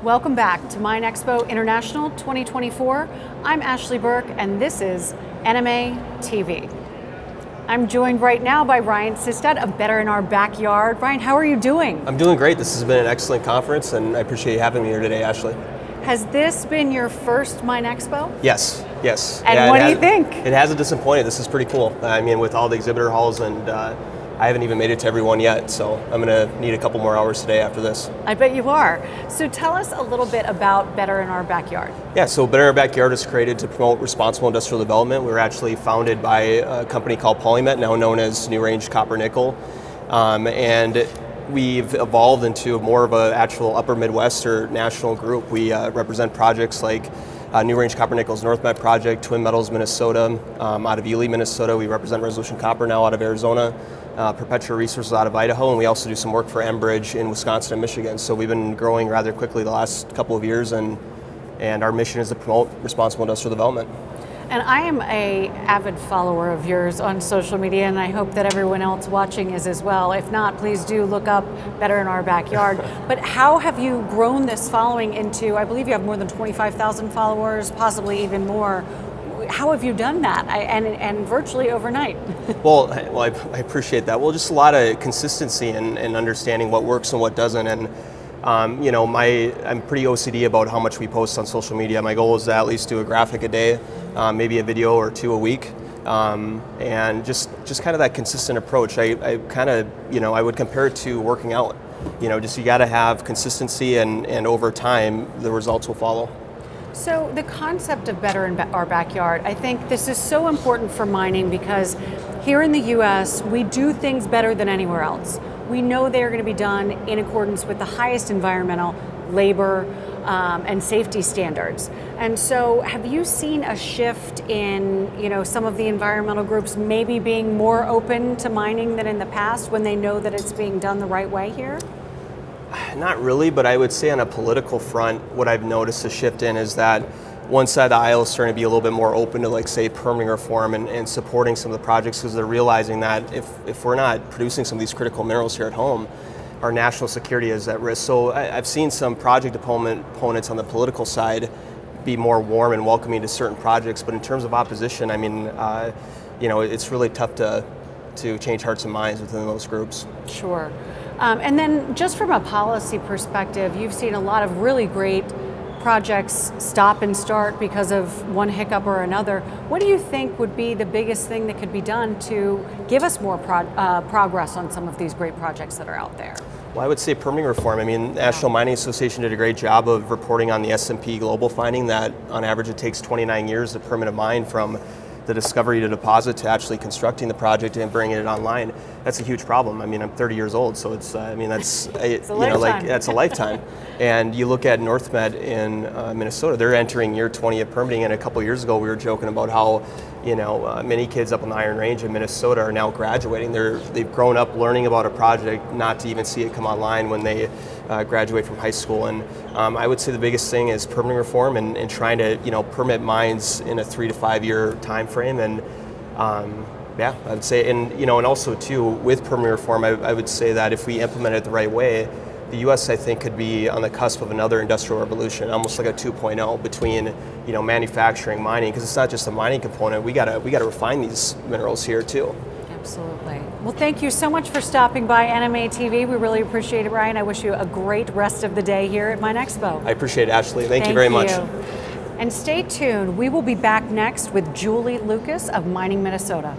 Welcome back to MINExpo International 2024. I'm Ashley Burke and this is NMA TV. I'm joined right now by Ryan Sistad of Better in Our Backyard. Ryan, how are you doing? I'm doing great. This has been an excellent conference and I appreciate you having me here today, Ashley. Has this been your first MINExpo? Yes. And yeah, what do you think? It hasn't disappointed. This is pretty cool. I mean, with all the exhibitor halls and I haven't even made it to every one yet, so I'm going to need a couple more hours today after this. I bet you are. So tell us a little bit about Better in Our Backyard. Yeah, so Better in Our Backyard is created to promote responsible industrial development. We were actually founded by a company called Polymet, now known as New Range Copper Nickel, and we've evolved into more of an actual upper Midwest or national group. We represent projects like New Range Copper Nickel's NorthMet project, Twin Metals Minnesota, out of Ely, Minnesota. We represent Resolution Copper now out of Arizona, Perpetua Resources out of Idaho, and we also do some work for Enbridge in Wisconsin and Michigan. So we've been growing rather quickly the last couple of years, and our mission is to promote responsible industrial development. And I am an avid follower of yours on social media, and I hope that everyone else watching is as well. If not, please do look up Better in Our Backyard. But how have you grown this following into, I believe you have more than 25,000 followers, possibly even more. How have you done that, and virtually overnight? Well, I appreciate that. Well, just a lot of consistency and understanding what works and what doesn't. And you know, I'm pretty OCD about how much we post on social media. My goal is to at least do a graphic a day, maybe a video or two a week, and just kind of that consistent approach. I kind of, you know, I would compare it to working out. You know, just you got to have consistency, and over time the results will follow. So the concept of Better in Our Backyard, I think this is so important for mining because here in the US, we do things better than anywhere else. We know they're going to be done in accordance with the highest environmental, labor, and safety standards. And so have you seen a shift in, you know, some of the environmental groups maybe being more open to mining than in the past when they know that it's being done the right way here? Not really, but I would say on a political front, what I've noticed a shift in is that one side of the aisle is starting to be a little bit more open to, like, say, permitting reform and supporting some of the projects, because they're realizing that if we're not producing some of these critical minerals here at home, our national security is at risk. So I've seen some project opponents on the political side be more warm and welcoming to certain projects, but in terms of opposition, I mean, you know, it's really tough to change hearts and minds within those groups. Sure. And then just from a policy perspective, you've seen a lot of really great projects stop and start because of one hiccup or another. What do you think would be the biggest thing that could be done to give us more progress on some of these great projects that are out there? Well, I would say permitting reform. I mean, National Mining Association did a great job of reporting on the S&P Global finding that on average it takes 29 years to permit a mine from the discovery to deposit to actually constructing the project and bringing it online. That's a huge problem. I mean, I'm 30 years old, so it's, I mean, that's, it's a you know, like, that's a lifetime. And you look at NorthMet in Minnesota, they're entering year 20 of permitting, and a couple years ago we were joking about how, you know, many kids up on the Iron Range in Minnesota are now graduating. They've grown up learning about a project, not to even see it come online when they graduate from high school. And I would say the biggest thing is permitting reform and trying to, you know, permit mines in a 3 to 5 year time frame. And yeah, I'd say, and you know, and also too with permitting reform, I would say that if we implement it the right way, the U.S. I think could be on the cusp of another industrial revolution, almost like a 2.0 between, you know, manufacturing, mining, because it's not just a mining component. We gotta refine these minerals here too. Absolutely. Well, thank you so much for stopping by NMA TV. We really appreciate it, Ryan. I wish you a great rest of the day here at MINExpo. I appreciate it, Ashley. Thank you very much. And stay tuned. We will be back next with Julie Lucas of Mining Minnesota.